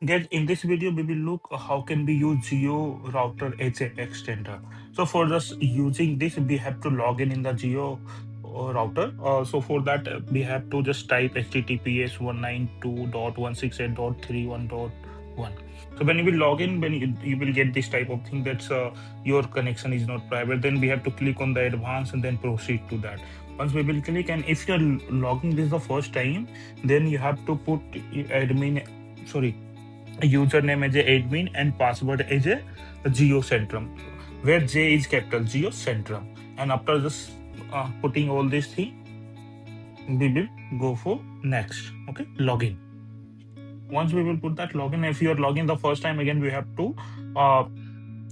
Guys, in this video, we will look how can we use Geo router as an extender. So for this using this, we have to log in the Geo router. So for that, we have to just type HTTPS 192.168.31.1. So when you will log in, when you will get this type of thing that's your connection is not private. Then we have to click on the advanced and then proceed to that. Once we will click, and if you're logging this the first time, then you have to put admin, sorry, username as a admin and password as a Jiocentrum, where J is capital Jiocentrum. And after this putting all these things, we will go for next. Okay, login. Once we will put that login, if you are logging the first time, again we have to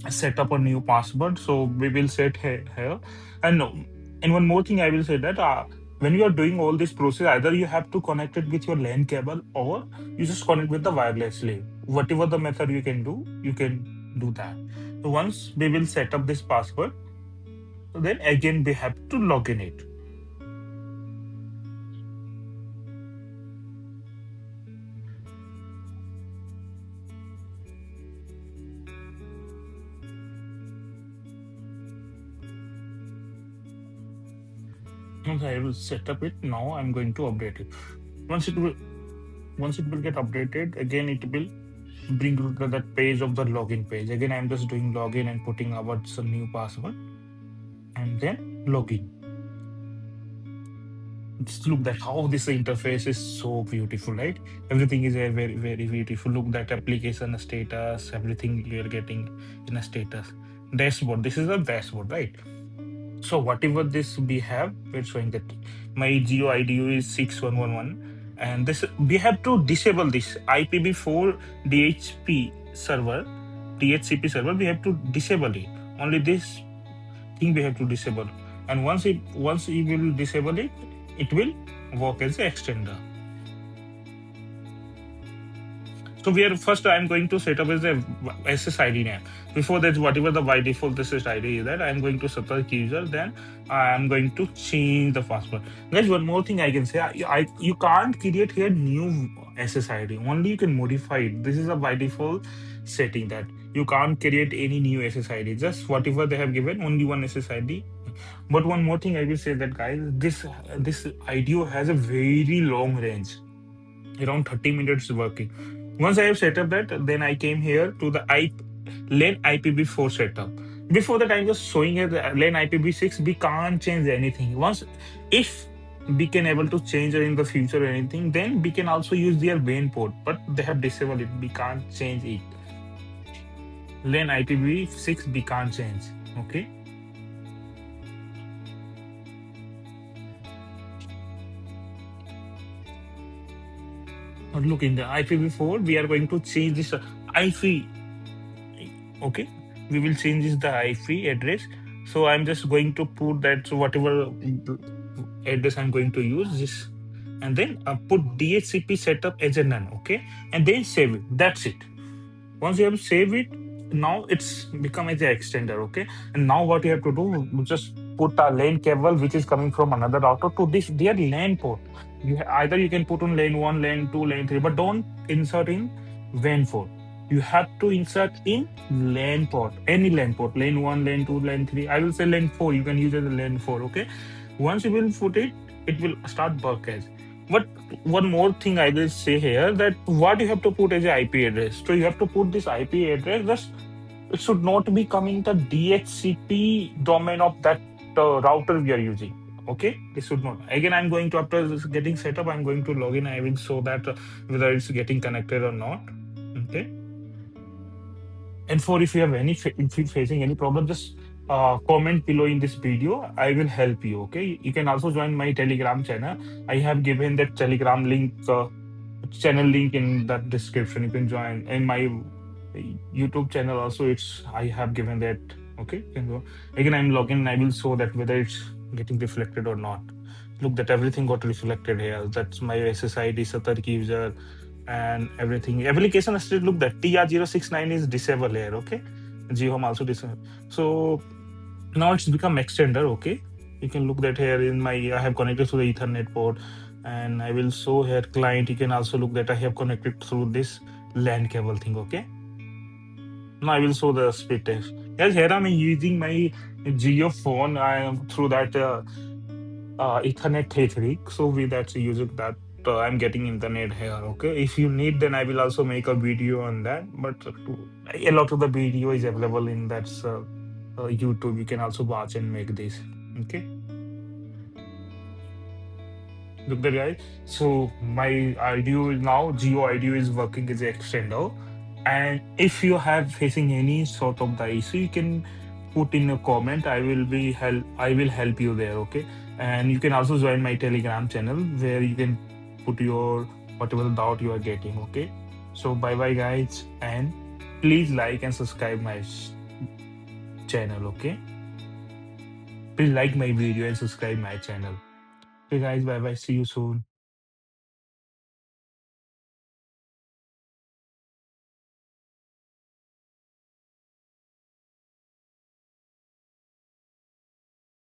set up a new password. So we will set here. And one more thing I will say that when you are doing all this process, either you have to connect it with your LAN cable or you just connect with the wirelessly. Whatever the method you can do that. So once we will set up this password, so then again we have to log in it. Once I will set up it, now I'm going to update it. Once it will get updated, again it will bring you to that page of the login page. Again, I'm just doing login and putting our some new password and then login. Just look at how this interface is so beautiful, right? Everything is very, very beautiful. Look that application status, everything you're getting in a status. Dashboard. This is a dashboard, right? So whatever this we have, we're showing that my Geo IDU is 6111, and this we have to disable this IPv4 DHCP server. We have to disable it. Only this thing we have to disable, and once you will disable it, it will work as an extender. So we are first. I'm going to set up as a SSID name. Before that, whatever the by default SSID is that I'm going to set the user. Then I'm going to change the password. Guys, one more thing I can say. You can't create here new SSID. Only you can modify it. This is a by default setting that you can't create any new SSID. Just whatever they have given, only one SSID. But one more thing I will say that guys, this IDO has a very long range, around 30 minutes working. Once I have set up that, then I came here to the LAN IPv4 setup. Before that, I was showing here the LAN IPv6. We can't change anything. Once, if we can able to change it in the future or anything, then we can also use their main port. But they have disabled it. We can't change it. LAN IPv6 we can't change. Okay. Look, in the IPv4, we are going to change this IP. Okay, we will change this the IP address. So I'm just going to put that. So whatever address I'm going to use this, and then put DHCP setup as a none. Okay, and then save it. That's it. Once you have saved it, now it's become as an extender. Okay, and now what you have to do, just put a LAN cable which is coming from another router to this their LAN port. Either you can put on LAN 1, LAN 2, LAN 3, but don't insert in WAN 4. You have to insert in LAN port, any LAN port, LAN 1, LAN 2, LAN 3. I will say LAN 4. You can use it as LAN 4. Okay. Once you will put it, it will start work as. But one more thing I will say here, that what you have to put as a IP address. So you have to put this IP address. Just it should not be coming the DHCP domain of that router we are using. Okay, this should not. Again, I'm going to, after this getting set up, I'm going to log in. I will show that whether it's getting connected or not. Okay. And for if you have if you're facing any problem, just comment below in this video. I will help you. Okay. You can also join my Telegram channel. I have given that Telegram link, channel link in that description. You can join. In my YouTube channel also, I have given that. Okay. You can go. Again, I'm logging. I will show that whether it's getting reflected or not. Look, that everything got reflected here. That's my SSID, Satark user, and everything. Application still look that TR069 is disabled here. Okay, GeoHome also disabled. So now it's become extender. Okay, you can look that here in my. I have connected to the Ethernet port, and I will show here client. You can also look that I have connected through this LAN cable thing. Okay. Now I will show the speed test. Yes, here I'm using my Geo phone. I am through that Ethernet T3. So with that using that, I'm getting internet here. Okay. If you need, then I will also make a video on that. But a lot of the video is available in that YouTube. You can also watch and make this. Okay. Look there, guys. So my audio is now Geo audio is working as an extender. And if you have facing any sort of the issue, you can put in a comment. I will help you there. Okay. And you can also join my Telegram channel where you can put your whatever doubt you are getting. Okay. So bye bye guys, and please like and subscribe my channel. Okay. Please like my video and subscribe my channel. Okay guys, bye bye. See you soon.